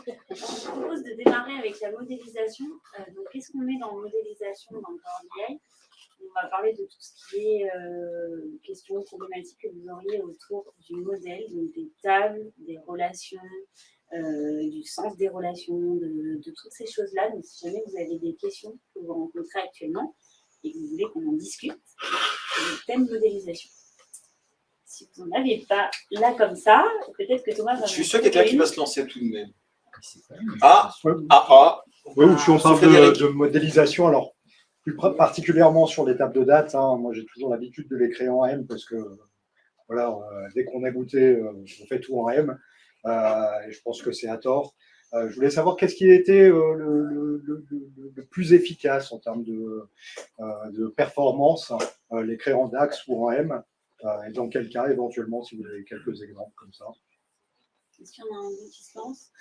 Je propose de démarrer avec la modélisation. Donc, qu'est-ce qu'on met dans la modélisation dans le Power BI? On va parler de tout ce qui est questions problématiques que vous auriez autour du modèle, donc des tables, des relations, du sens des relations, de toutes ces choses-là. Donc, si jamais vous avez des questions que vous rencontrez actuellement et que vous voulez qu'on en discute, c'est le thème modélisation. Si vous n'en avez pas là comme ça, peut-être que Thomas va... Je suis sûr qu'il y a quelqu'un qui va se lancer tout de même. Oui, ou si on parle de modélisation, alors plus particulièrement sur les tables de date, moi j'ai toujours l'habitude de les créer en M parce que voilà, dès qu'on a goûté, on fait tout en M. Et je pense que c'est à tort. Je voulais savoir qu'est-ce qui était le plus efficace en termes de performance, les créer en DAX ou en M, et dans quel cas éventuellement, si vous avez quelques exemples comme ça. Est-ce qu'il y en a un qui se lance?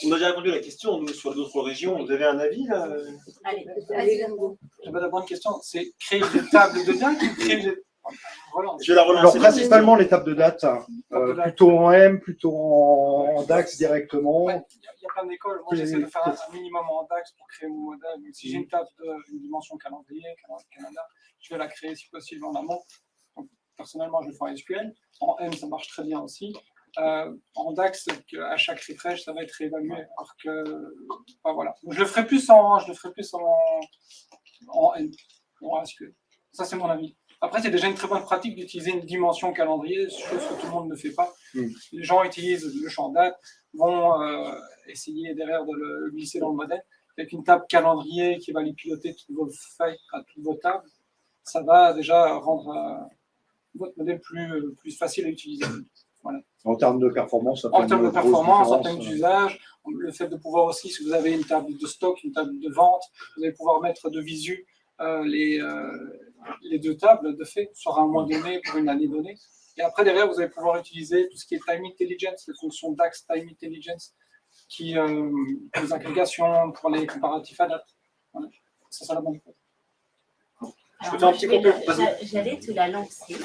On a déjà répondu à la question, nous, sur d'autres régions. Vous avez un avis là? Allez, j'avais d'abord une question, c'est créer des tables de date ou créer des... Voilà. Je vais la relancer. Alors, principalement les tables de date, plutôt en M, plutôt en DAX directement. Ouais, il y a plein d'écoles. Moi, j'essaie de faire un minimum en DAX pour créer mon modèle. Donc, si j'ai une table d'une dimension calendrier, Canada, je vais la créer si possible en amont. Donc, personnellement, je le fais en SQL. En M, ça marche très bien aussi. En DAX, à chaque refresh, ça va être réévalué. Alors que, voilà. Donc, je le ferai plus en M, en SQL. Ça, c'est mon avis. Après, c'est déjà une très bonne pratique d'utiliser une dimension calendrier, chose que tout le monde ne fait pas. Les gens utilisent le champ date, vont essayer derrière de le glisser dans le modèle. Avec une table calendrier qui va les piloter toutes vos feuilles à toutes vos tables, ça va déjà rendre votre modèle plus facile à utiliser. Voilà. En termes de performance, en termes de performance, en termes d'usage, le fait de pouvoir aussi, si vous avez une table de stock, une table de vente, vous allez pouvoir mettre de visu les deux tables de fait sur un mois donné pour une année donnée. Et après, derrière, vous allez pouvoir utiliser tout ce qui est Time Intelligence, les fonctions DAX Time Intelligence, qui pour les agrégations, pour les comparatifs à date. Voilà. Ça, c'est la bonne chose. J'allais te la lancer,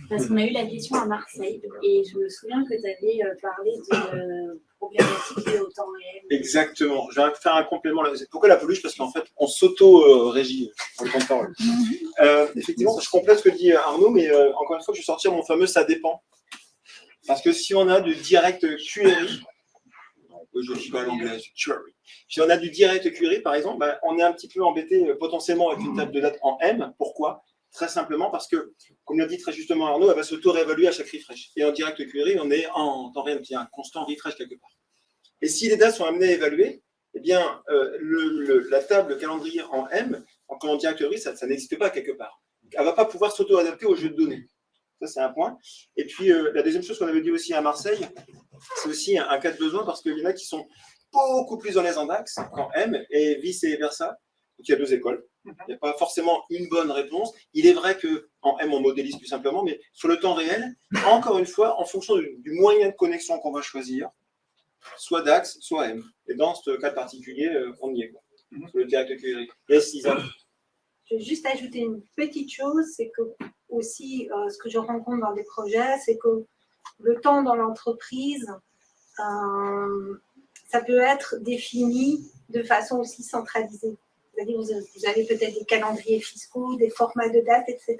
parce qu'on a eu la question à Marseille, et je me souviens que tu avais parlé de problématiques liées au temps réel. Exactement. Je vais faire un complément. Pourquoi la peluche? Parce qu'en fait, on s'auto-régit pour le temps de parole. Effectivement, je complète ce que dit Arnaud, mais encore une fois, je vais sortir mon fameux « ça dépend ». Parce que si on a du direct query, je ne dis pas l'anglais, query. Si on a du direct query, par exemple, on est un petit peu embêté potentiellement avec une table de date en M. Pourquoi? Très simplement parce que, comme l'a dit très justement Arnaud, elle va s'auto-réévaluer à chaque refresh. Et en direct query, on est en temps réel, il y a un constant refresh quelque part. Et si les dates sont amenées à évaluer, eh bien, la table calendrier en M, en direct query, ça n'existe pas quelque part. Elle ne va pas pouvoir s'auto-adapter au jeu de données. Ça, c'est un point. Et puis, la deuxième chose qu'on avait dit aussi à Marseille, c'est aussi un cas de besoin parce qu'il y en a qui sont beaucoup plus à l'aise en DAX qu'en M et vice-versa. Donc, il y a deux écoles. Il n'y a pas forcément une bonne réponse. Il est vrai qu'en M, on modélise plus simplement, mais sur le temps réel, encore une fois, en fonction du moyen de connexion qu'on va choisir, soit DAX, soit M. Et dans ce cas particulier, on y est. Sur le direct query. Yes, Isa. Je vais juste ajouter une petite chose, c'est que aussi, ce que je rencontre dans des projets, c'est que le temps dans l'entreprise, ça peut être défini de façon aussi centralisée. C'est-à-dire vous avez peut-être des calendriers fiscaux, des formats de date, etc.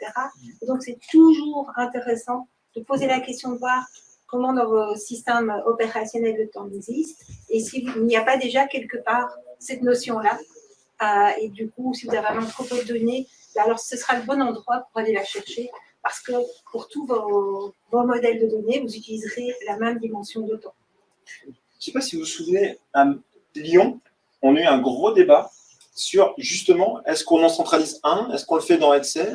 Et donc, c'est toujours intéressant de poser la question de voir comment dans vos systèmes opérationnels le temps existe et s'il n'y a pas déjà quelque part cette notion-là. Et du coup, si vous avez un entrepôt de données, alors ce sera le bon endroit pour aller la chercher parce que pour tous vos modèles de données, vous utiliserez la même dimension de temps. Je ne sais pas si vous vous souvenez, à Lyon, on a eu un gros débat sur justement, est-ce qu'on en centralise un? Est-ce qu'on le fait dans Excel?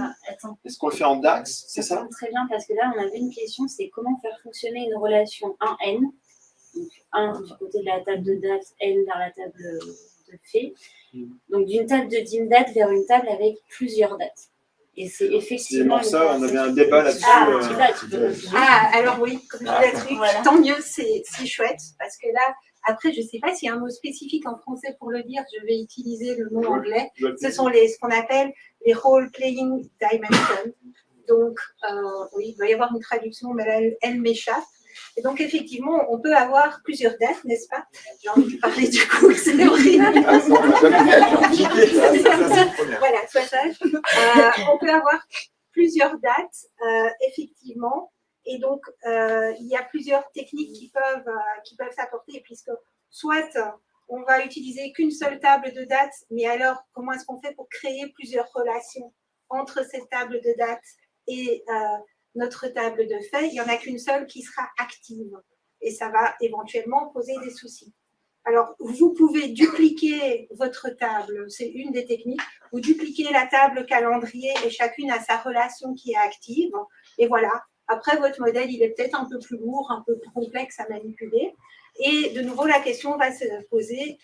Est-ce qu'on le fait en DAX? C'est ça? Très bien, parce que là, on avait une question, c'est comment faire fonctionner une relation 1N, donc 1 du côté de la table de date, N vers la table de fait, donc d'une table de dim date vers une table avec plusieurs dates. Et c'est effectivement... C'est ça, on avait un débat là-dessus. Alors oui, comme je l'ai dit, voilà. Tant mieux, c'est chouette, parce que là, après, je ne sais pas s'il y a un mot spécifique en français pour le dire, je vais utiliser le mot anglais. Ce sont ce qu'on appelle les role-playing dimensions. Donc, oui, il doit y avoir une traduction, mais elle m'échappe. Et donc, effectivement, on peut avoir plusieurs dates, n'est-ce pas? J'ai envie de parler du coup, c'est horrible. Voilà, sois sage. On peut avoir plusieurs dates, effectivement. Et donc, il y a plusieurs techniques qui peuvent s'apporter, puisque soit on va utiliser qu'une seule table de dates, mais alors, comment est-ce qu'on fait pour créer plusieurs relations entre cette table de dates et notre table de faits? Il n'y en a qu'une seule qui sera active. Et ça va éventuellement poser des soucis. Alors, vous pouvez dupliquer votre table, c'est une des techniques. Vous dupliquez la table calendrier et chacune a sa relation qui est active. Et voilà. Après, votre modèle, il est peut-être un peu plus lourd, un peu plus complexe à manipuler. Et de nouveau, la question va se poser,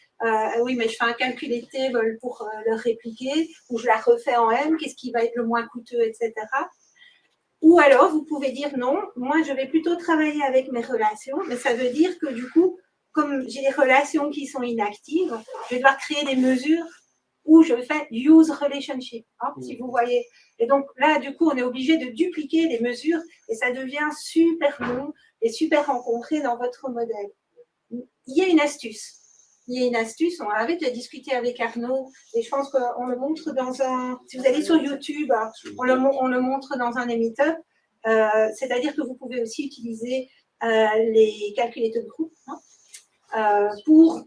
oui, mais je fais un calculé table pour le répliquer, ou je la refais en M, qu'est-ce qui va être le moins coûteux, etc. Ou alors, vous pouvez dire non, moi, je vais plutôt travailler avec mes relations, mais ça veut dire que du coup, comme j'ai des relations qui sont inactives, je vais devoir créer des mesures où je fais use relationship, hein, si vous voyez. Et donc là, du coup, on est obligé de dupliquer les mesures et ça devient super long et super rencontré dans votre modèle. Il y a une astuce. Il y a une astuce, on avait déjà discuté avec Arnaud et je pense qu'on le montre dans un... Si vous allez sur YouTube, on le montre dans un émetteur. C'est-à-dire que vous pouvez aussi utiliser les calculateurs de groupe, hein, pour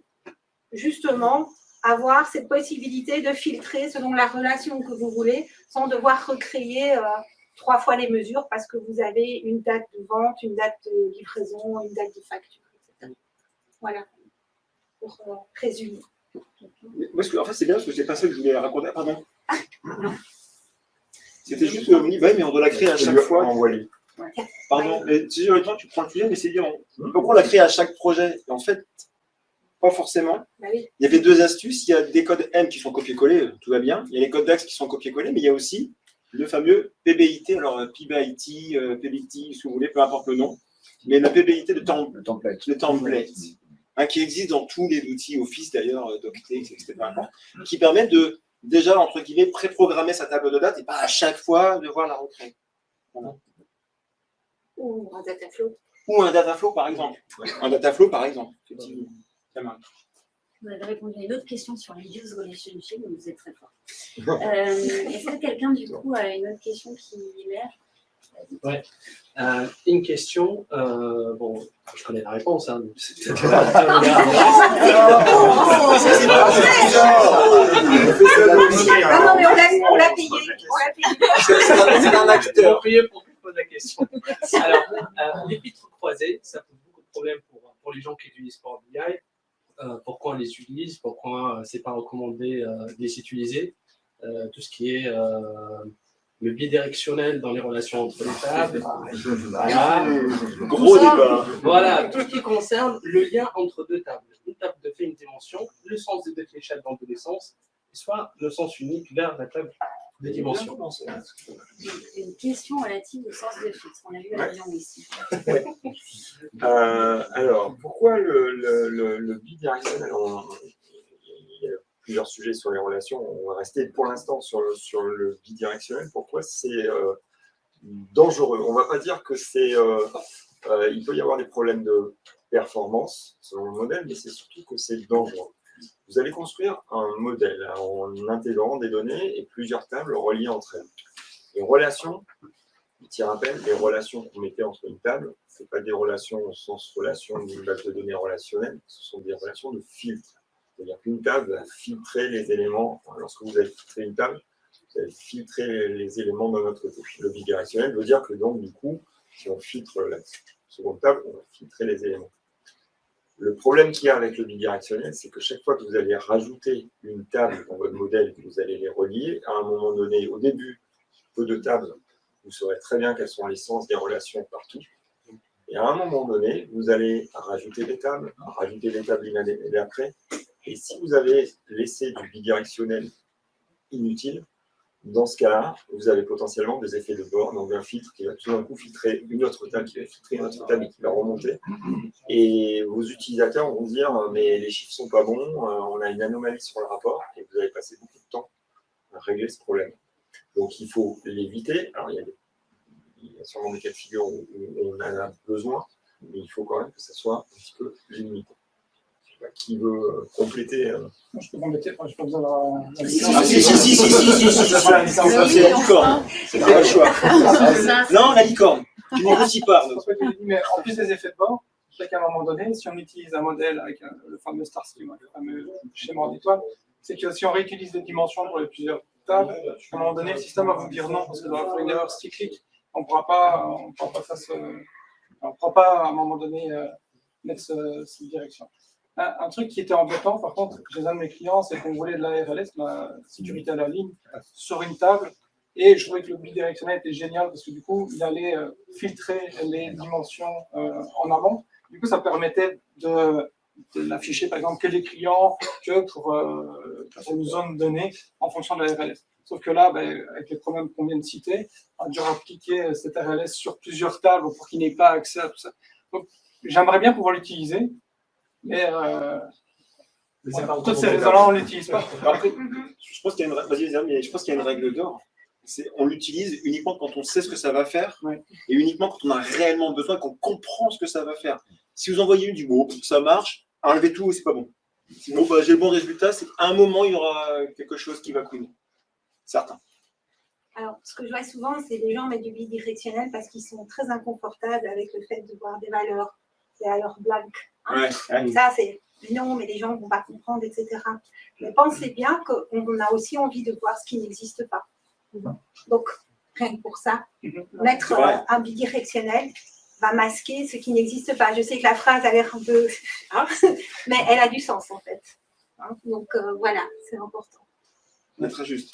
justement avoir cette possibilité de filtrer selon la relation que vous voulez, sans devoir recréer 3 fois les mesures parce que vous avez une date de vente, une date de livraison, une date de facture, etc. Voilà, pour résumer. Moi, en fait, c'est bien parce que c'est pas ça que je voulais raconter. Pardon. C'était juste oui, mais on doit la créer à chaque fois. Pardon, mais tu sais, tu prends le sujet, mais c'est bien. Pourquoi on la crée à chaque projet? En fait, pas forcément. Bah oui. Il y avait 2 astuces. Il y a des codes M qui sont copiés-collés, tout va bien. Il y a les codes DAX qui sont copiés-collés, mais il y a aussi le fameux PBIT. Alors, PBIT, PBIT, si vous voulez, peu importe le nom. Mais la PBIT de template. Hein, qui existe dans tous les outils Office, d'ailleurs, DocText, etc. Qui permettent de, déjà, entre guillemets, pré-programmer sa table de date et pas à chaque fois devoir la recréer. Voilà. Ou un data flow. Ou un data flow, par exemple. Un data flow, par exemple. Effectivement. Ça marche. Vous avez répondu à une autre question sur les use relationship, donc vous êtes très fort. Est-ce que quelqu'un, du coup, a une autre question qui émerge? Ouais. Une question, bon, je connais la réponse. Hein, Ah non, mais on l'a payé. C'est un acteur. Priez pour qu'il pose la question. Alors, les filtres croisés, ça pose beaucoup de problèmes pour les gens qui utilisent Power BI. Pourquoi on les utilise? Pourquoi c'est pas recommandé de les utiliser? Tout ce qui est le bidirectionnel dans les relations entre les tables. Voilà. Gros débat. Voilà, tout ce qui concerne le lien entre 2 tables. Une table de fait, une dimension, le sens des 2 fléchettes dans tous les sens, soit le sens unique vers la table de dimension. Une question relative au sens de filtre. On a vu l'avion ici. Alors, pourquoi le bidirectionnel? Il y a plusieurs sujets sur les relations. On va rester pour l'instant sur le bidirectionnel. Pourquoi c'est dangereux? On ne va pas dire que c'est... il peut y avoir des problèmes de performance selon le modèle, mais c'est surtout que c'est dangereux. Vous allez construire un modèle en intégrant des données et plusieurs tables reliées entre elles. Les relations, petit rappel, les relations qu'on mettait entre une table, ce n'est pas des relations au sens relation d'une base de données relationnelle, ce sont des relations de filtre. C'est-à-dire qu'une table va filtrer les éléments. Lorsque vous allez filtrer une table, vous allez filtrer les éléments de notre côté. Le bidirectionnel veut dire que donc, du coup, si on filtre la seconde table, on va filtrer les éléments. Le problème qu'il y a avec le bidirectionnel, c'est que chaque fois que vous allez rajouter une table dans votre modèle et que vous allez les relier, à un moment donné, au début, peu de tables, vous saurez très bien quelles sont les sens des relations partout. Et à un moment donné, vous allez rajouter des tables l'une après. Et si vous avez laissé du bidirectionnel inutile, dans ce cas-là, vous avez potentiellement des effets de bord, donc un filtre qui va tout d'un coup filtrer une autre table, qui va filtrer une autre table et qui va remonter. Et vos utilisateurs vont dire « mais les chiffres ne sont pas bons, on a une anomalie sur le rapport » et vous allez passer beaucoup de temps à régler ce problème. Donc il faut l'éviter. Alors il y a sûrement des cas de figure où on en a besoin, Mais il faut quand même que ça soit un petit peu limité. Je sais pas qui veut compléter. Moi, je peux compléter, je peux besoin d'avoir la Si, licence. c'est la licorne. C'est pas le choix. Non, la licorne. Tu négocies pas. C'est pour ça que je dis, mais en plus des effets de bord, je sais qu'à un moment donné, si on utilise un modèle avec le fameux star scheme, le fameux schéma en étoile, c'est que si on réutilise des dimensions pour les plusieurs tables, à un moment donné, le système va vous dire non, parce que ça va faire une erreur cyclique. On ne pourra pas à un moment donné mettre cette direction. Un truc qui était embêtant, par contre, chez un de mes clients, c'est qu'on voulait de la RLS, la sécurité à la ligne, sur une table. Et je trouvais que le bidirectionnel était génial parce que du coup, il allait filtrer les dimensions en amont. Du coup, ça permettait de l'afficher, par exemple, que les clients, que pour une zone donnée en fonction de la RLS. Sauf que là, avec les problèmes qu'on vient de citer, on a dû appliquer cette RLS sur plusieurs tables pour qu'il n'ait pas accès à tout ça. Donc, j'aimerais bien pouvoir l'utiliser, mais pour toutes ces raisons-là, on ne l'utilise pas. Après, je pense qu'il y a une, mais je pense qu'il y a une règle d'or. On l'utilise uniquement quand on sait ce que ça va faire et uniquement quand on a réellement besoin, qu'on comprend ce que ça va faire. Si vous envoyez du beau, ça marche, enlevez tout, c'est pas bon. Sinon, j'ai le bon résultat, c'est qu'à un moment, il y aura quelque chose qui va couler. Certain. Alors, ce que je vois souvent, c'est les gens mettent du bidirectionnel parce qu'ils sont très inconfortables avec le fait de voir des valeurs blanques. Hein. Ouais. Ça, c'est non, mais les gens ne vont pas comprendre, etc. Mais pensez bien qu'on a aussi envie de voir ce qui n'existe pas. Donc, rien que pour ça, mettre un bidirectionnel va masquer ce qui n'existe pas. Je sais que la phrase a l'air un peu... Hein, mais elle a du sens, en fait. Hein, donc, voilà, c'est important. Très juste.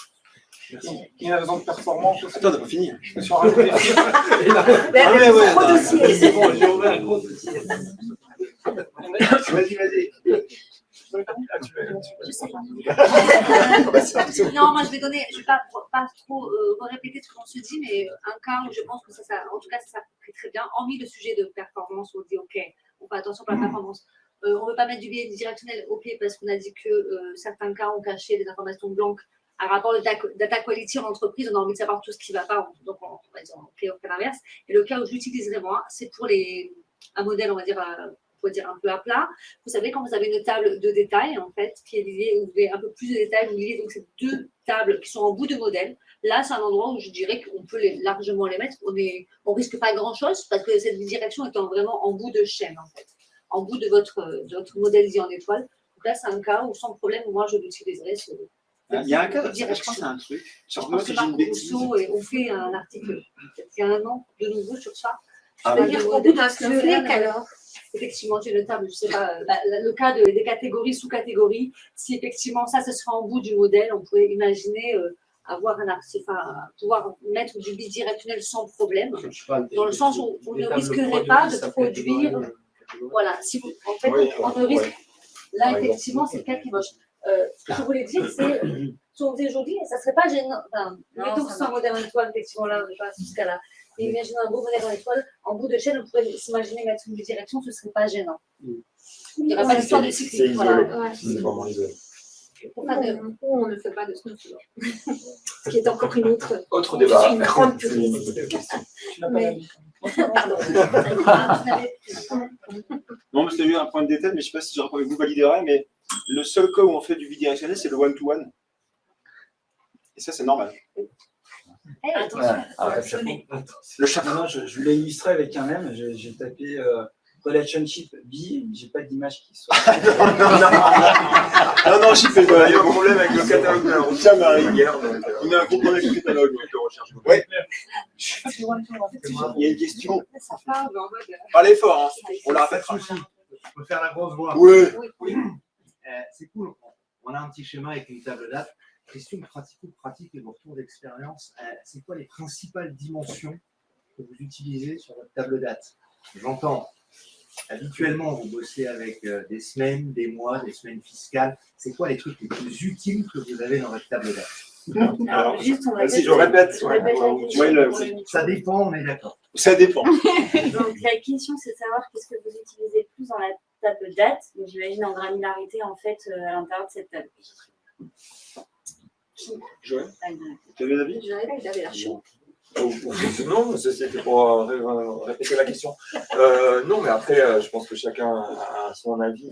Il y a une raison de performance aussi. Attends, t'as pas fini. Je me suis rajouté. Trop dossier. C'est bon, j'ai ouvert un gros dossier. Vas-y. Non, moi je vais pas trop répéter ce qu'on se dit, mais un cas où je pense que en tout cas, ça s'applique très bien. Hormis le sujet de performance, on dit OK, on fait attention pour la performance. On ne veut pas mettre du biais directionnel, OK, parce qu'on a dit que certains cas ont caché des informations blanches. Un rapport de data quality en entreprise, on a envie de savoir tout ce qui ne va pas, donc on va dire OK, on fait l'inverse. Et le cas où j'utiliserai moi, c'est pour un modèle, on va dire un peu à plat. Vous savez, quand vous avez une table de détail, en fait, qui est liée, où vous avez un peu plus de détails, vous liez donc ces deux tables qui sont en bout de modèle. Là, c'est un endroit où je dirais qu'on peut largement les mettre. On risque pas grand-chose parce que cette direction étant vraiment en bout de chaîne, en fait, en bout de votre modèle dit en étoile. Donc là, c'est un cas où sans problème, moi, je l'utiliserai. Il y a un cas, je pense que c'est un truc. Je pense que Marc Rousseau et on fait un article il y a un an de nouveau sur ça. Je veux dire qu'au bout d'un snowflake, alors. Effectivement, j'ai une table, je ne sais pas, le cas des catégories, sous-catégories, si effectivement ça, ce sera en bout du modèle, on pourrait imaginer pouvoir mettre du bidirectionnel sans problème, dans le sens où on ne risquerait pas de produire. Voilà, en fait, on ne risque. Là, effectivement, c'est le cas qui moche. Ce que je voulais dire, c'est, si on dit aujourd'hui, ça ne serait pas gênant. Mettons que c'est un modèle en étoile, effectivement, là, on n'est pas à ce cas-là. Et imaginons un beau modèle en étoile, en bout de chaîne, on pourrait s'imaginer mettre une direction, ce ne serait pas gênant. Il n'y aurait pas d'histoire de cyclique. Voilà. C'est vraiment isolé. On ne fait pas de snowflake. Ce qui est encore une autre débat. Je suis une grande puriste. Pardon. Non, mais c'était un point de détail, mais je ne sais pas si vous validerez, mais le seul cas où on fait du bidirectionnel, c'est le one-to-one. Et ça, c'est normal. Le chapeau. Je voulais illustrer avec un M. J'ai tapé relationship B. J'ai pas d'image qui soit. Non, je fais pas. Il y a un problème avec le catalogue de la route. Tiens, Marie, on a un gros problème avec le catalogue. Ouais. Il y a une question. Parlez fort, hein. On la répétera. Je peux faire la grosse voix. Ouais. C'est cool. On a un petit schéma avec une table date. Question pratico-pratique et vos retours d'expérience. C'est quoi les principales dimensions que vous utilisez sur votre table date? J'entends, habituellement, vous bossez avec des semaines, des mois, des semaines fiscales. C'est quoi les trucs les plus utiles que vous avez dans votre table date? Alors, si je répète, ça dépend, on est d'accord. Ça dépend. Donc la question, c'est de savoir qu'est-ce que vous utilisez plus dans la table date. Donc j'imagine en granularité, en fait, à l'intérieur de cette table. Joël, tu avais l'avis? Il avait l'air chaud. Non, c'était pour répéter la question. Non, mais après, je pense que chacun a son avis.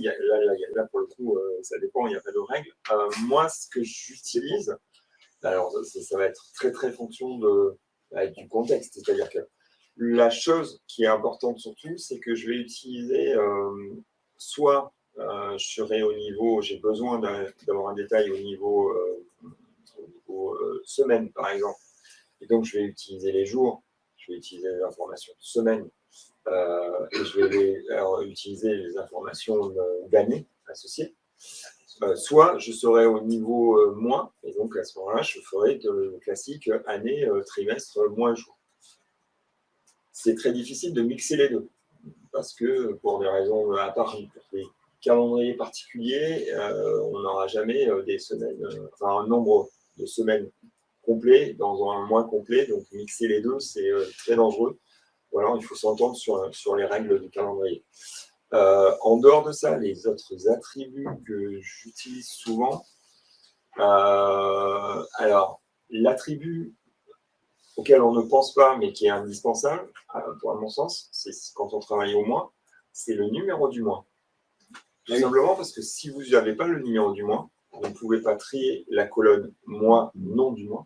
Là, pour le coup, ça dépend, il n'y a pas de règle. Moi, ce que j'utilise, alors ça va être très, très fonction du contexte. C'est-à-dire que la chose qui est importante surtout, c'est que je vais utiliser soit je serai au niveau, j'ai besoin d'avoir un détail au niveau semaine, par exemple. Et donc, je vais utiliser les jours, je vais utiliser les informations de semaine, et je vais utiliser les informations d'année associées. Soit je serai au niveau mois, et donc à ce moment-là, je ferai le classique année, trimestre, mois, jour. C'est très difficile de mixer les deux, parce que pour des raisons, à part des calendriers particuliers, on n'aura jamais des semaines, un nombre de semaines complet dans un mois complet, donc mixer les deux, c'est très dangereux. Ou alors, il faut s'entendre sur les règles du calendrier. En dehors de ça, les autres attributs que j'utilise souvent, alors, l'attribut auquel on ne pense pas, mais qui est indispensable, à mon sens, c'est quand on travaille au mois, c'est le numéro du mois. Tout simplement parce que si vous n'avez pas le numéro du mois, vous ne pouvez pas trier la colonne mois, nom du mois,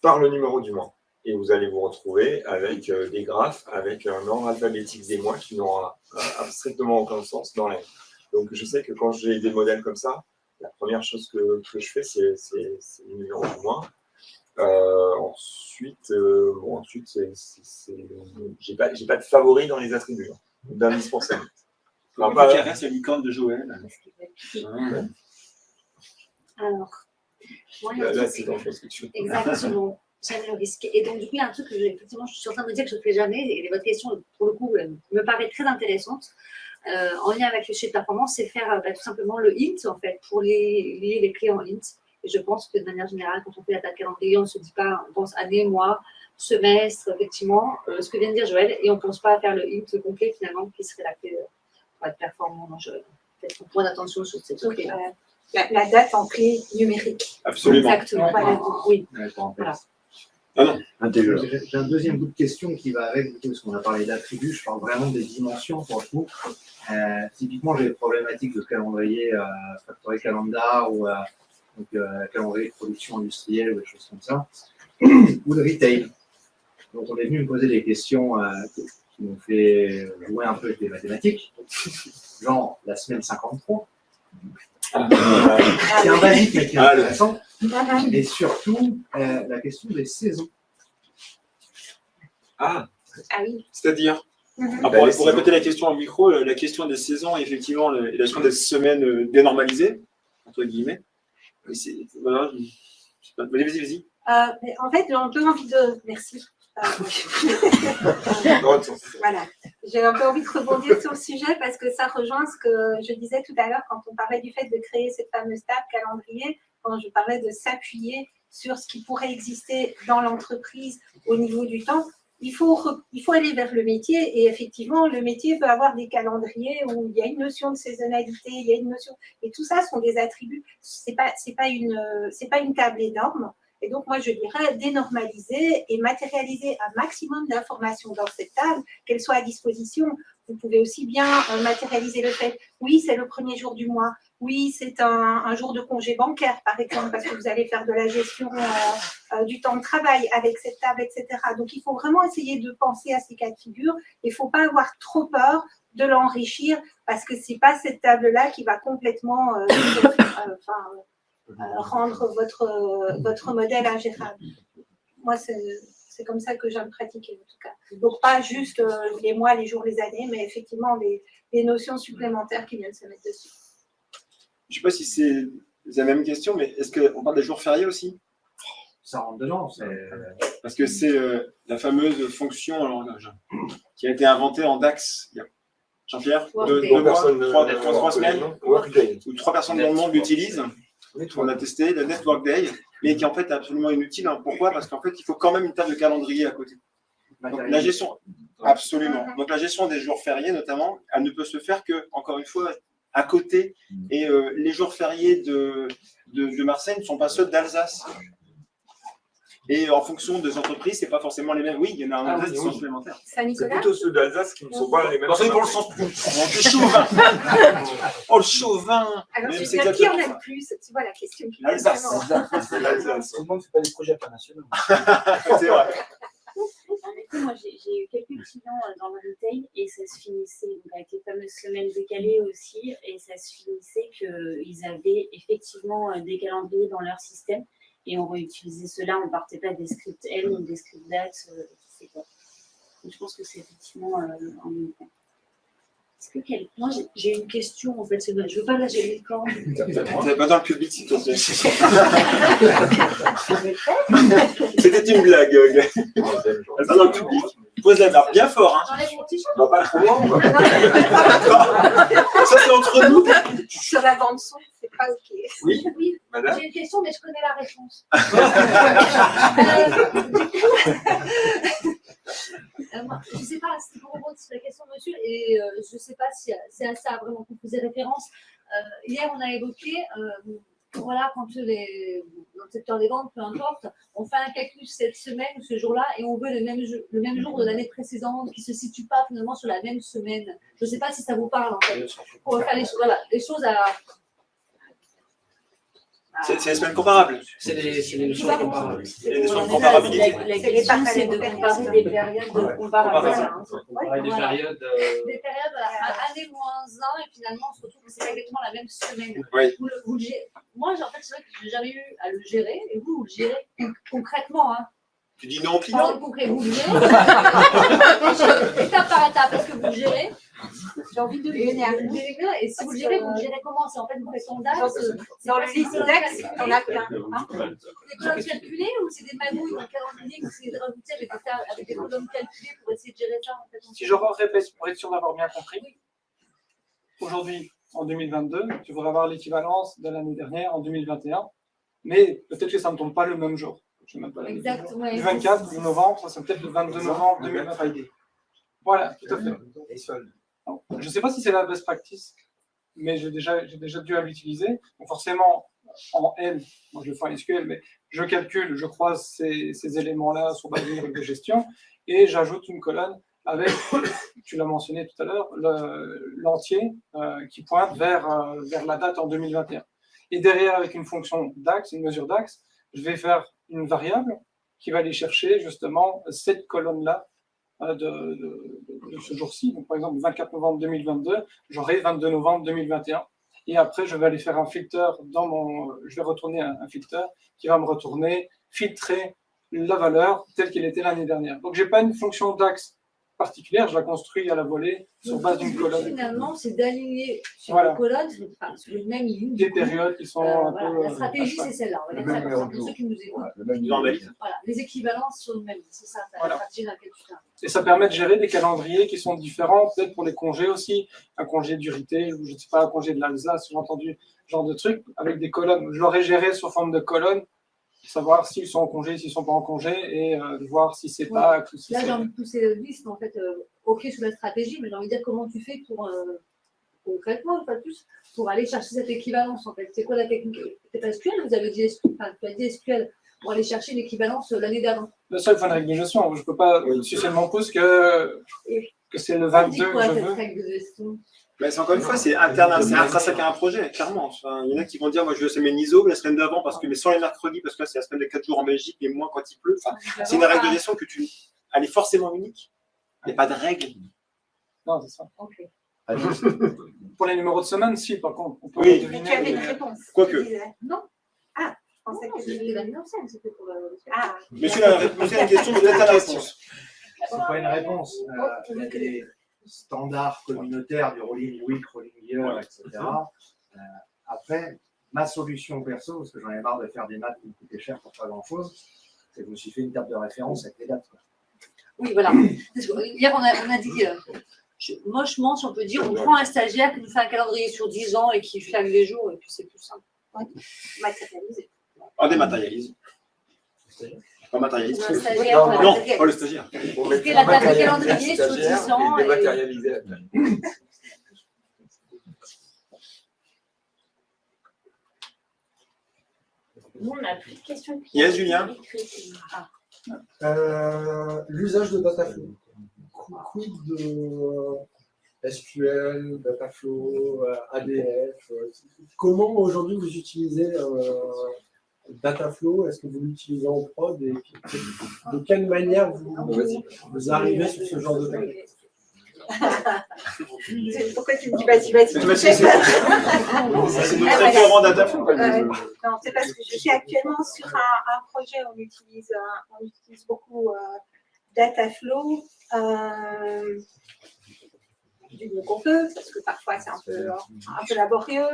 par le numéro du mois. Et vous allez vous retrouver avec des graphes, avec un ordre alphabétique des mois qui n'aura strictement aucun sens dans l'année. Donc je sais que quand j'ai des modèles comme ça, la première chose que je fais, c'est le numéro du mois. Ensuite, j'ai pas de favori dans les attributs, d'indispensable. Enfin, pas... c'est l'icône de Joël. Alors, moi, là c'est dangereux ce que tu fais. Exactement. J'aime le risque. Et donc, du coup, il y a un truc que effectivement, je suis en train de me dire que je ne fais jamais, et votre question, pour le coup, me paraît très intéressante, en lien avec le chiffre de performance, c'est faire tout simplement le hint, en fait, pour lier les clés en hint. Et je pense que de manière générale, quand on fait la table calendrier, on ne se dit pas, on pense année, mois, semestre, effectivement, ce que vient de dire Joël, et on ne pense pas à faire le hint complet, finalement, qui serait la clé pour être performant. Donc, je fais un point d'attention sur cette clé-là. La date en clé numérique. Absolument. Exactement. Voilà. Oui. Voilà. Ah non. J'ai un deuxième bout de question qui va avec, parce qu'on a parlé d'attributs, je parle vraiment des dimensions pour le coup. Typiquement, j'ai des problématiques de calendrier factory calendar ou calendrier de production industrielle ou des choses comme ça, ou de retail. Donc, on est venu me poser des questions qui m'ont fait jouer un peu avec les mathématiques, genre la semaine 53. C'est un basique, mais qui est intéressant. Et surtout, la question des saisons. Ah oui. C'est-à-dire pour répéter la question en micro, la question des saisons, effectivement, la question des semaines dénormalisées, entre guillemets. Voilà, vas-y. En fait, j'ai un peu envie de... Merci. Voilà. J'ai un peu envie de rebondir sur le sujet parce que ça rejoint ce que je disais tout à l'heure quand on parlait du fait de créer cette fameuse table calendrier, quand je parlais de s'appuyer sur ce qui pourrait exister dans l'entreprise au niveau du temps. Il faut aller vers le métier et effectivement, le métier peut avoir des calendriers où il y a une notion de saisonnalité, il y a une notion... Et tout ça sont des attributs. C'est pas une table énorme. Et donc, moi, je dirais dénormaliser et matérialiser un maximum d'informations dans cette table, qu'elles soient à disposition. Vous pouvez aussi bien matérialiser le fait, oui, c'est le premier jour du mois, oui, c'est un jour de congé bancaire, par exemple, parce que vous allez faire de la gestion du temps de travail avec cette table, etc. Donc, il faut vraiment essayer de penser à ces cas de figure. Il ne faut pas avoir trop peur de l'enrichir, parce que ce n'est pas cette table-là qui va complètement rendre votre modèle ingérable. Moi, c'est comme ça que j'aime pratiquer, en tout cas. Donc, pas juste les mois, les jours, les années, mais effectivement les notions supplémentaires qui viennent se mettre dessus. Je ne sais pas si c'est la même question, mais est-ce qu'on parle des jours fériés aussi? Ça rentre dedans. Parce que c'est la fameuse fonction qui a été inventée en DAX. Jean-Pierre, trois semaines, où 3 personnes dans le monde l'utilisent. On a testé le Network Day, mais qui en fait est absolument inutile. Pourquoi? Parce qu'en fait, il faut quand même une table de calendrier à côté. Donc, la gestion, absolument. Donc la gestion des jours fériés, notamment, elle ne peut se faire que, encore une fois, à côté. Et les jours fériés de Marseille ne sont pas ceux d'Alsace. Et en fonction des entreprises, c'est pas forcément les mêmes. Oui, il y en a en Alsace qui sont oui. supplémentaires. C'est Saint-Nicolas. plutôt ceux d'Alsace qui ne sont pas les mêmes. Attendez pour le sens plus. Oh, le chauvin. Oh, le chauvin. Alors, Mais je c'est veux dire, qui en exactement a le plus? Tu vois la question. L'Alsace. C'est l'Alsace. Tout le monde ne fait pas des projets internationaux. C'est vrai. En effet, moi, j'ai eu quelques clients dans le retail et ça se finissait donc, avec les fameuses semaines décalées aussi. Et ça se finissait qu'ils avaient effectivement des calendriers dans leur système et on réutilisait cela. On ne partait pas des scripts L ou des scripts DAT. C'est quoi. Donc, je pense que c'est effectivement en même temps. Est-ce que moi, j'ai une question en fait. Je ne veux pas lâcher les cordes. T'es pas dans le public, s'il te plaît. C'était une blague. Elle va dans le public. Pose la barre bien fort. Hein. J'enlève mon t-shirt. On va pas trop loin. Ça, c'est entre nous. Sur la bande son, c'est pas OK. Oui, Oui, madame. j'ai une question, mais je connais la réponse. Je ne sais pas, c'est pour répondre sur la question de monsieur, et je ne sais pas si c'est à ça vraiment qu'on faisait référence. Hier, on a évoqué, voilà, quand dans le secteur des ventes, peu importe, on fait un calcul cette semaine ou ce jour-là, et on veut le même jour de l'année précédente qui ne se situe pas finalement sur la même semaine. Je ne sais pas si ça vous parle en fait. Pour faire les choses à. C'est les semaines comparables. C'est les choses comparables. Il y a des semaines de comparabilité. La question, c'est de comparer des périodes de comparaison. Comparer des périodes. Des périodes à année moins 1 et finalement on se retrouve que c'est exactement la même semaine. Oui. Vous le gérez. Moi, en fait, c'est vrai que je n'ai jamais eu à le gérer et vous le gérez concrètement. Hein. Tu dis non, Parlons client. de concret, vous le gérez. Étape par étape, est-ce que vous le gérez? J'ai envie de Et venir. et si vous le gérez comment? C'est en fait, vous faites son DAX. Dans le Listedex, on a plein. Hein. Des colonnes calculées ou c'est des magouilles dans le calendrier que vous essayez de rajouter avec des colonnes calculées pour essayer de gérer ça en fait? Si je répète pour être sûr d'avoir bien compris, aujourd'hui, en 2022, tu voudrais avoir l'équivalence de l'année dernière en 2021, mais peut-être que ça ne tombe pas le même jour. Je sais même pas. Exactement. Du 24 du novembre, ça c'est peut-être le 22 novembre 2021. Voilà, tout à fait. Alors, je ne sais pas si c'est la best practice, mais j'ai déjà dû à l'utiliser. Donc forcément, en L, moi je le fais en SQL, mais je calcule, je croise ces éléments-là sur base d'une règle de gestion et j'ajoute une colonne avec, tu l'as mentionné tout à l'heure, l'entier qui pointe vers la date en 2021. Et derrière, avec une fonction DAX, une mesure DAX, je vais faire une variable qui va aller chercher justement cette colonne-là de ce jour-ci. Donc, par exemple, 24 novembre 2022, j'aurai 22 novembre 2021. Et après, je vais aller faire un filtre je vais retourner un filtre qui va me filtrer la valeur telle qu'elle était l'année dernière. Donc, je n'ai pas une fonction DAX particulière, je la construis à la volée sur base d'une colonne. Finalement, c'est d'aligner sur Voilà. les colonnes, enfin, sur les mêmes lignes. Des périodes qui sont un peu. La stratégie, c'est celle-là. On va dire ça comme ça, pour ceux qui nous écoutent. Voilà, les équivalences sur le même. C'est ça, la stratégie dans laquelle tu t'as. Et ça permet de gérer des calendriers qui sont différents, peut-être pour les congés aussi. Un congé du retail, ou je ne sais pas, un congé de l'Alsace, j'ai entendu ce genre de truc, avec des colonnes. Je l'aurais géré sous forme de colonnes, savoir s'ils sont en congé, s'ils ne sont pas en congé, et voir si c'est pas. Si là, j'ai envie de pousser le liste, en fait, OK sur la stratégie, mais j'ai envie de dire comment tu fais pour, concrètement, une fois de plus, pour aller chercher cette équivalence, en fait. C'est quoi la technique? C'est pas SQL, vous avez dit SQL, enfin, tu as dit SQL, pour aller chercher l'équivalence l'année d'avant. Ça, il faut une règle de gestion. Je ne peux pas sucer mon pouce que c'est le 22 C'est quoi que je cette veux. règle de gestion? Mais c'est encore une fois, c'est interne, c'est intrinsèque à un projet, clairement. Enfin, il y en a qui vont dire, moi je veux semaine ISO, la semaine d'avant, mais sans les mercredis, parce que là c'est la semaine des 4 jours en Belgique, et moins quand il pleut. Enfin, c'est une règle de gestion elle est forcément unique. Il n'y a pas de règle. Non, c'est ça. OK. Pour les numéros de semaine, si, par contre, on peut Oui. deviner. Mais tu avais une réponse. Quoique. Non. Ah, je pensais que C'était la mise en scène, c'était pour Ah, Monsieur a une question, peut-être à la réponse. C'est pas une réponse. Il y a des standards communautaires du rolling week, rolling year, etc. Après, ma solution perso, parce que j'en ai marre de faire des maths qui me coûtaient cher pour pas grand-chose, c'est que je me suis fait une table de référence avec les dates. Quoi. Oui, voilà. Parce que hier, on a dit, mochement, si on peut dire, on prend un stagiaire qui nous fait un calendrier sur 10 ans et qui flague les jours, et puis c'est plus simple. matérialisé. On dématérialise. On matérialise. Un stagiaire, Non, pas le stagiaire. C'était la table de calendrier sur 10 ans. Et dématérialisé après. Nous, on n'a plus de questions. Yes, Julien. Ah. L'usage de Dataflow. Quid de SQL, Dataflow, ADF. Comment aujourd'hui vous utilisez Dataflow? Est-ce que vous l'utilisez en prod et de quelle manière vous arrivez sur ce genre de truc? Pourquoi tu me dis vas-y? C'est notre référent Dataflow. Non, c'est parce que je suis actuellement sur un projet où on utilise beaucoup Dataflow. Du mieux qu'on peut, parce que parfois c'est un peu laborieux,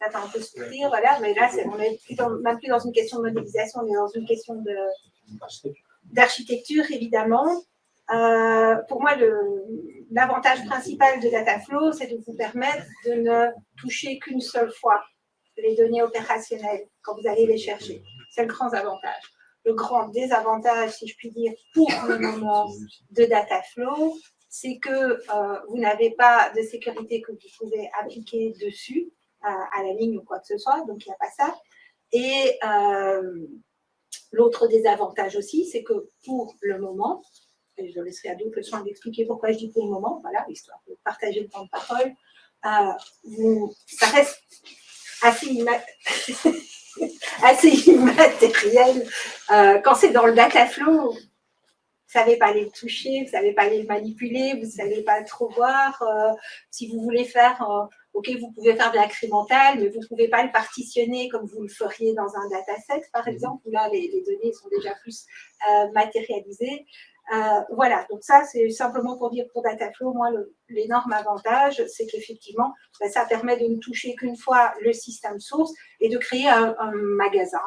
ça fait un peu souffrir, voilà, mais là on n'est même plus dans une question de modélisation, on est dans une question d'architecture, évidemment. Pour moi, l'avantage principal de Dataflow, c'est de vous permettre de ne toucher qu'une seule fois les données opérationnelles quand vous allez les chercher. C'est le grand avantage. Le grand désavantage, si je puis dire, pour le moment de Dataflow, c'est que vous n'avez pas de sécurité que vous pouvez appliquer dessus, à la ligne ou quoi que ce soit, donc il n'y a pas ça. Et l'autre désavantage aussi, c'est que pour le moment, et je laisserai à d'autres le soin d'expliquer pourquoi je dis pour le moment, voilà, histoire de partager le temps de parole, ça reste assez immatériel. Quand c'est dans le Dataflow, vous ne savez pas les toucher, vous ne savez pas les manipuler, vous ne savez pas trop voir. Si vous voulez faire, ok, vous pouvez faire de l'incrémental, mais vous ne pouvez pas le partitionner comme vous le feriez dans un dataset, par exemple, où là, les données sont déjà plus matérialisées. Voilà, donc ça, c'est simplement pour dire pour Dataflow, moi, l'énorme avantage, c'est qu'effectivement, ça permet de ne toucher qu'une fois le système source et de créer un magasin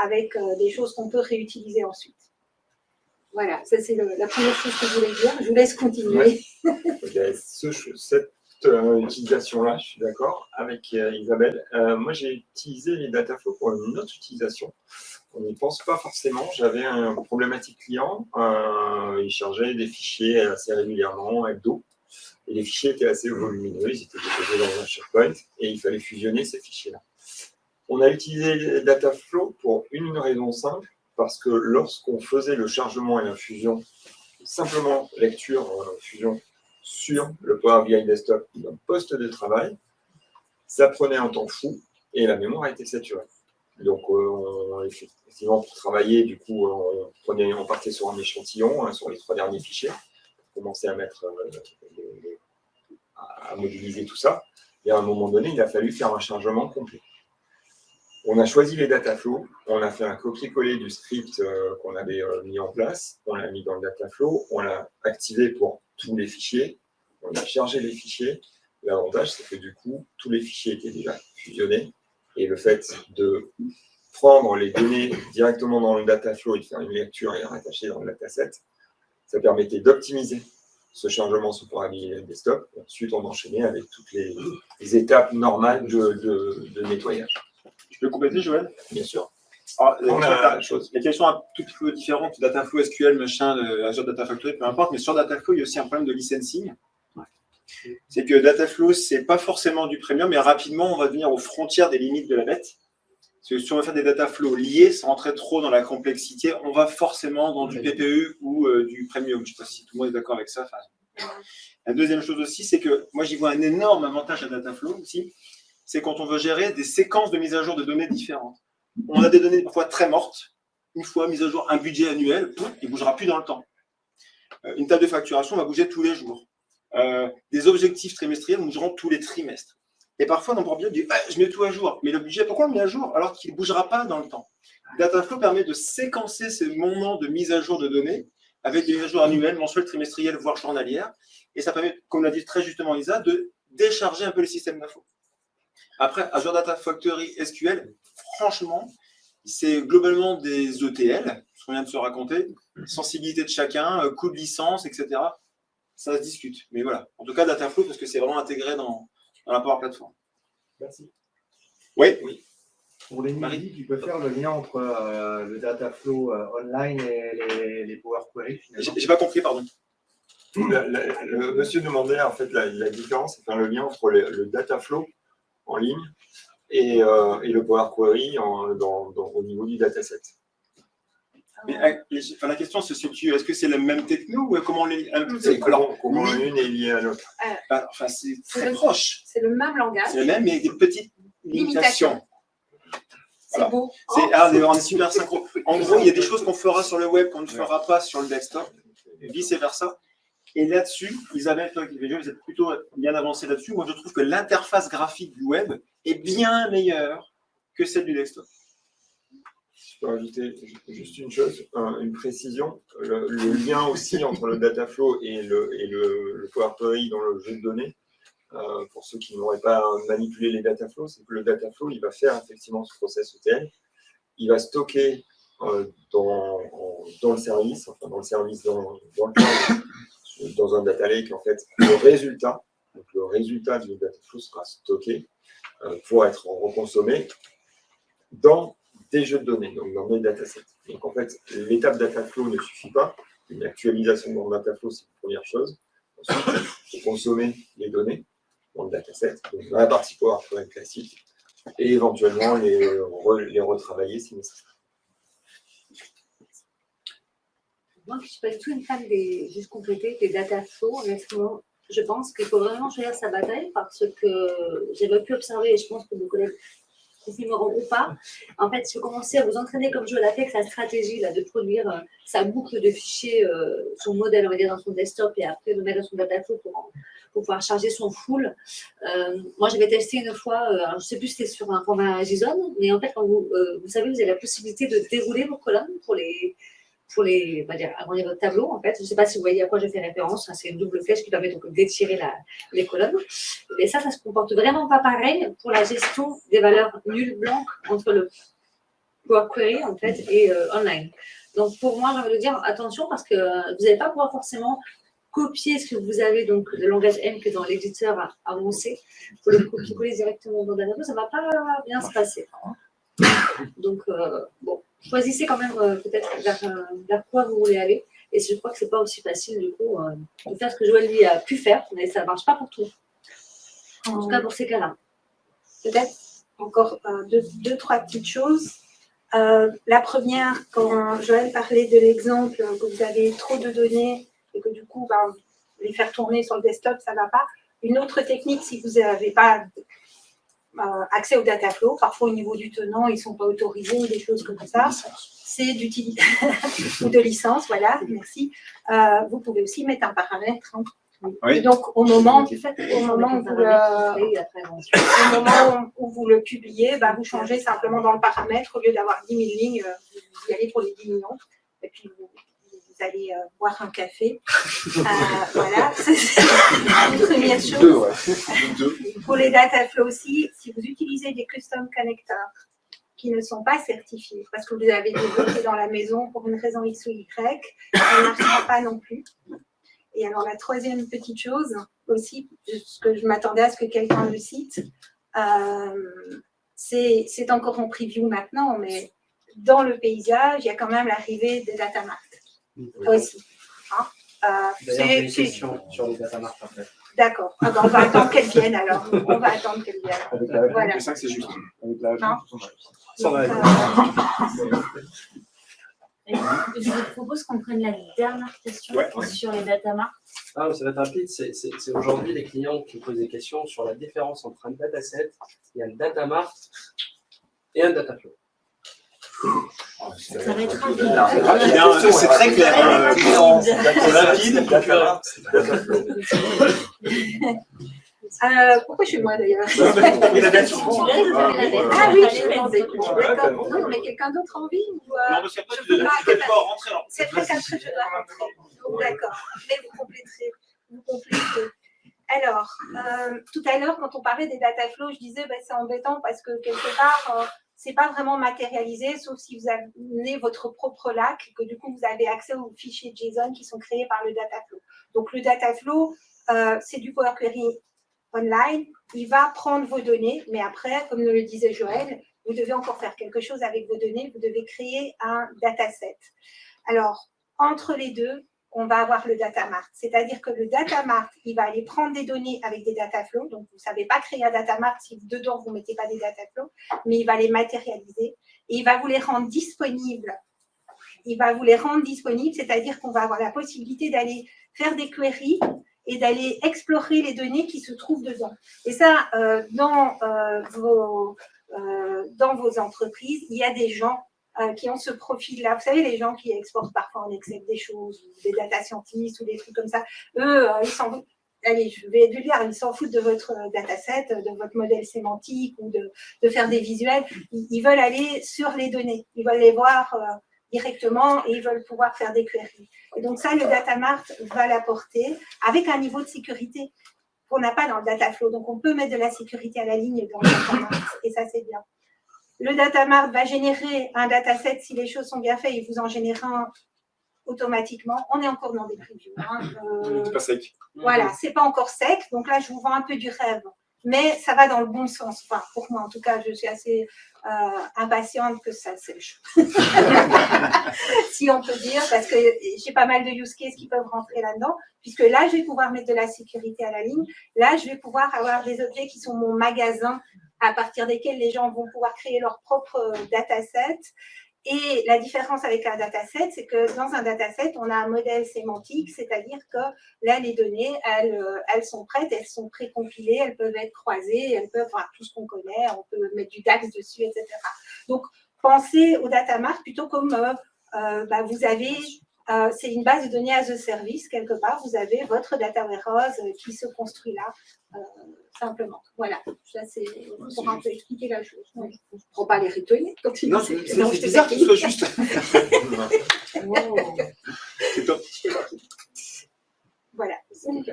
avec des choses qu'on peut réutiliser ensuite. Voilà, ça c'est la première chose que je voulais dire. Je vous laisse continuer. Ouais. Cette utilisation-là, je suis d'accord avec Isabelle. Moi, j'ai utilisé les Dataflow pour une autre utilisation. On n'y pense pas forcément. J'avais un problématique client. Il chargeait des fichiers assez régulièrement, hebdo. Et les fichiers étaient assez volumineux. Ils étaient déposés dans un SharePoint et il fallait fusionner ces fichiers-là. On a utilisé les Dataflow pour une raison simple. Parce que lorsqu'on faisait le chargement et la fusion, simplement lecture, fusion sur le Power BI Desktop d'un poste de travail, ça prenait un temps fou et la mémoire était saturée. Donc, effectivement, pour travailler, du coup, on partait sur un échantillon, sur les 3 derniers fichiers, pour commencer à à modéliser tout ça. Et à un moment donné, il a fallu faire un chargement complet. On a choisi les Dataflow, on a fait un copier-coller du script qu'on avait mis en place, on l'a mis dans le Dataflow, on l'a activé pour tous les fichiers, on a chargé les fichiers. L'avantage, c'est que du coup, tous les fichiers étaient déjà fusionnés et le fait de prendre les données directement dans le Dataflow et de faire une lecture et la rattacher dans le dataset, ça permettait d'optimiser ce chargement sous Power BI Desktop. Ensuite, on enchaînait avec toutes les étapes normales de nettoyage. Tu peux compléter, Joël? Bien sûr. Alors, la question un tout petit peu différente, Dataflow, SQL, machin, Azure Data Factory, peu importe, mais sur Dataflow, il y a aussi un problème de licensing. C'est que Dataflow, ce n'est pas forcément du premium, mais rapidement, on va venir aux frontières des limites de la bête. Parce que si on veut faire des Dataflow liés, sans rentrer trop dans la complexité, on va forcément dans du PPE ou du premium. Je ne sais pas si tout le monde est d'accord avec ça. La deuxième chose aussi, c'est que moi, j'y vois un énorme avantage à Dataflow aussi, c'est quand on veut gérer des séquences de mise à jour de données différentes. On a des données parfois très mortes. Une fois mise à jour un budget annuel, il ne bougera plus dans le temps. Une table de facturation va bouger tous les jours. Des objectifs trimestriels bougeront tous les trimestres. Et parfois, dans Power BI, on dit je mets tout à jour. Mais le budget, pourquoi on le met à jour alors qu'il ne bougera pas dans le temps? Dataflow permet de séquencer ces moments de mise à jour de données avec des mises à jour annuelles, mensuelles, trimestrielles, voire journalières. Et ça permet, comme l'a dit très justement Lisa, de décharger un peu le système d'info. Après, Azure Data Factory SQL, franchement, c'est globalement des ETL, ce qu'on vient de se raconter, sensibilité de chacun, coût de licence, etc. Ça se discute. Mais voilà, en tout cas, Dataflow, parce que c'est vraiment intégré dans la Power Platform. Merci. Oui. Pour les Marie, tu peux faire le lien entre le Dataflow online et les Power Query. J'ai pas compris, pardon. Le monsieur demandait en fait la différence, c'est faire le lien entre le Dataflow en ligne et le Power Query au niveau du dataset. Mais, la question se situe, est-ce que c'est la même techno ou comment comment l'une est liée à l'autre? Enfin, c'est très proche. C'est le même langage. C'est le même, mais avec des petites limitations. C'est Voilà. beau. On est super synchro. En gros, il y a des choses qu'on fera sur le web qu'on ne fera pas sur le desktop, et vice-versa. Et là-dessus, Isabelle, toi, vous êtes plutôt bien avancé là-dessus. Moi, je trouve que l'interface graphique du web est bien meilleure que celle du desktop. Je peux rajouter juste une chose, une précision. Le lien aussi entre le Dataflow et le Power Query dans le jeu de données, pour ceux qui n'auraient pas manipulé les Dataflows, c'est que le Dataflow, il va faire effectivement ce process ETL. Il va stocker dans le service, enfin dans le service, dans le cloud, dans un data lake, en fait, le résultat du Dataflow sera stocké pour être reconsommé dans des jeux de données, donc dans des datasets. Donc en fait, l'étape Dataflow ne suffit pas. Une actualisation dans le Dataflow, c'est la première chose. Ensuite, il faut consommer les données dans le dataset, donc dans la partie Power Query classique, et éventuellement les retravailler si nécessaire. Moi, je ne suis pas du tout une fan juste compléter des data flows. Honnêtement, je pense qu'il faut vraiment choisir sa bataille parce que j'avais pu observer, et je pense que vos collègues confirmeront ou pas. En fait, si vous commencez à vous entraîner comme je l'ai fait avec sa stratégie là, de produire sa boucle de fichiers, son modèle, on va dire, dans son desktop et après de mettre dans son data flow pour pouvoir charger son full. Moi, j'avais testé une fois, je ne sais plus si c'était sur un format JSON, mais en fait, quand vous savez, vous avez la possibilité de dérouler vos colonnes pour agrandir votre tableau, en fait. Je ne sais pas si vous voyez à quoi je fais référence. C'est une double flèche qui permet donc d'étirer les colonnes. Et ça se comporte vraiment pas pareil pour la gestion des valeurs nulles blanques entre le Power Query, en fait, et online. Donc, pour moi, j'ai envie de dire attention parce que vous n'allez pas pouvoir forcément copier ce que vous avez, donc, le langage M que dans l'éditeur avancé, pour le copier-coller directement dans Dataflow, ça ne va pas bien se passer. Donc, bon. Choisissez quand même peut-être vers quoi vous voulez aller. Et je crois que ce n'est pas aussi facile du coup de faire ce que Joël lui a pu faire, mais ça ne marche pas pour tout. En tout cas pour ces cas-là. Peut-être encore deux, trois petites choses. La première, quand Joël parlait de l'exemple que vous avez trop de données et que du coup, les faire tourner sur le desktop, ça ne va pas. Une autre technique, si vous n'avez pas accès au Dataflow, parfois au niveau du tenant, ils ne sont pas autorisés, des choses comme ça. C'est d'utiliser, ou de licence, voilà, merci. Vous pouvez aussi mettre un paramètre. Hein. Oui. Et donc, au moment où vous le publiez, vous changez simplement dans le paramètre, au lieu d'avoir 10 000 lignes, vous y allez pour les 10 millions. Et puis, vous allez boire un café. Voilà, c'est une première chose. Pour les Dataflow aussi, si vous utilisez des custom connectors qui ne sont pas certifiés, parce que vous avez développé dans la maison pour une raison X ou Y, ça ne marchera pas non plus. Et alors la troisième petite chose aussi, ce que je m'attendais à ce que quelqu'un le cite, c'est encore en preview maintenant, mais dans le paysage, il y a quand même l'arrivée des datamarts. Aussi. D'ailleurs, j'ai une question sur les datamarts en fait. D'accord. On va attendre qu'elles viennent alors. On va attendre qu'elles viennent. Voilà. C'est ça que c'est juste. Je vous propose qu'on prenne la dernière question sur les datamarts. Ah, ça va être rapide. C'est aujourd'hui les clients qui posent des questions sur la différence entre un dataset et un datamart et un dataflow. Ça va être rapide. C'est très clair. Pourquoi je suis moi d'ailleurs? Ah oui, je demandais. D'accord. Non, mais quelqu'un d'autre a envie ou non, parce qu'après, je ne peux pas rentrer. C'est vrai qu'après, je dois rentrer. D'accord. Mais vous compléterez. Alors, tout à l'heure, quand on parlait des dataflows, je disais c'est embêtant parce que quelque part, c'est pas vraiment matérialisé, sauf si vous amenez votre propre lac, que du coup, vous avez accès aux fichiers JSON qui sont créés par le Dataflow. Donc, le Dataflow, c'est du Power Query online. Il va prendre vos données, mais après, comme le disait Joël, vous devez encore faire quelque chose avec vos données. Vous devez créer un dataset. Alors, entre les deux, on va avoir le data mart. C'est-à-dire que le data mart, il va aller prendre des données avec des data flows. Donc, vous ne savez pas créer un data mart si dedans, vous ne mettez pas des data flows, mais il va les matérialiser et il va vous les rendre disponibles. Il va vous les rendre disponibles, c'est-à-dire qu'on va avoir la possibilité d'aller faire des queries et d'aller explorer les données qui se trouvent dedans. Et ça, dans vos entreprises, il y a des gens qui ont ce profil-là. Vous savez, les gens qui exportent parfois en Excel des choses, ou des data scientists ou des trucs comme ça, eux, ils s'en foutent. Allez, je vais être vulgaire, ils s'en foutent de votre dataset, de votre modèle sémantique ou de faire des visuels. Ils veulent aller sur les données. Ils veulent les voir directement et ils veulent pouvoir faire des queries. Et donc ça, le data mart va l'apporter avec un niveau de sécurité qu'on n'a pas dans le data flow. Donc on peut mettre de la sécurité à la ligne dans le data mart et ça, c'est bien. Le data mart va générer un dataset, si les choses sont bien faites, il vous en génère un automatiquement. On est encore dans des previews. C'est pas sec. Voilà, c'est pas encore sec. Donc là, je vous vends un peu du rêve. Mais ça va dans le bon sens. Enfin, pour moi, en tout cas, je suis assez impatiente que ça sèche. Si on peut dire, parce que j'ai pas mal de use cases qui peuvent rentrer là-dedans, puisque là, je vais pouvoir mettre de la sécurité à la ligne. Là, je vais pouvoir avoir des objets qui sont mon magasin, à partir desquels les gens vont pouvoir créer leur propre dataset. Et la différence avec un dataset, c'est que dans un dataset, on a un modèle sémantique, c'est-à-dire que là, les données, elles sont prêtes, elles sont précompilées, elles peuvent être croisées, elles peuvent, enfin, tout ce qu'on connaît, on peut mettre du DAX dessus, etc. Donc, pensez au data mart plutôt comme vous avez, c'est une base de données as a service, quelque part, vous avez votre data warehouse qui se construit là, simplement. Voilà, ça c'est pour un peu expliquer la chose. Oui. Je ne prends pas les ritournés. Non, c'est bizarre que ce soit juste. C'est top. Voilà. Je ne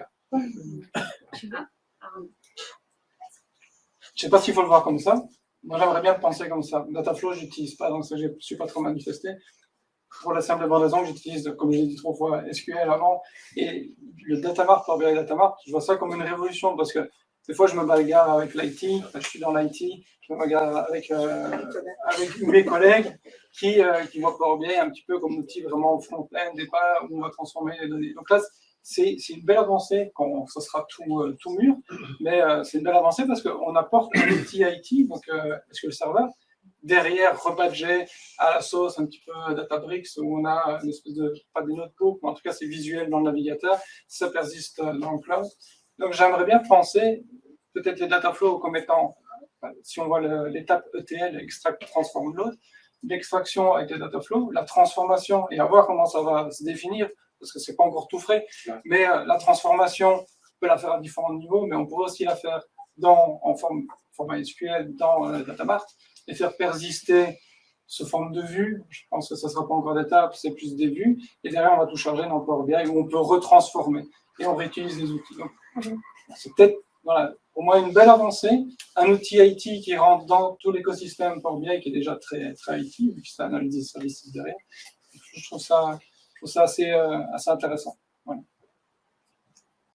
sais pas s'il faut le voir comme ça. Moi, j'aimerais bien penser comme ça. Dataflow, je n'utilise pas, donc je ne suis pas trop manifesté. Pour la simple bonne raison que j'utilise, comme je l'ai dit 3 fois, SQL avant. Et le datamart, Power BI datamart, je vois ça comme une révolution parce que des fois, je me bagarre avec l'IT, je suis dans l'IT, je me bagarre avec mes collègues qui voient Power BI un petit peu comme outil vraiment front-end et pas où on va transformer les données. Donc là, c'est une belle avancée quand ce sera tout mûr, mais c'est une belle avancée parce qu'on apporte un outil IT, donc SQL Server, derrière rebadgé à la sauce un petit peu Databricks où on a une espèce de, pas des notebooks, mais en tout cas c'est visuel dans le navigateur, ça persiste dans le cloud. Donc j'aimerais bien penser peut-être les dataflows comme étant, si on voit l'étape ETL, extract, transform, load, l'extraction avec les dataflows, la transformation et à voir comment ça va se définir parce que c'est pas encore tout frais, mais la transformation, on peut la faire à différents niveaux, mais on pourrait aussi la faire en format SQL dans Datamart et faire persister sous forme de vue. Je pense que ça ne sera pas encore d'étape, c'est plus des vues. Et derrière, on va tout charger dans Power BI où on peut retransformer et on réutilise les outils. Donc, c'est peut-être, voilà, au moins une belle avancée. Un outil IT qui rentre dans tout l'écosystème Power BI qui est déjà très, très IT, vu que ça analyse des services derrière. Je trouve ça assez intéressant.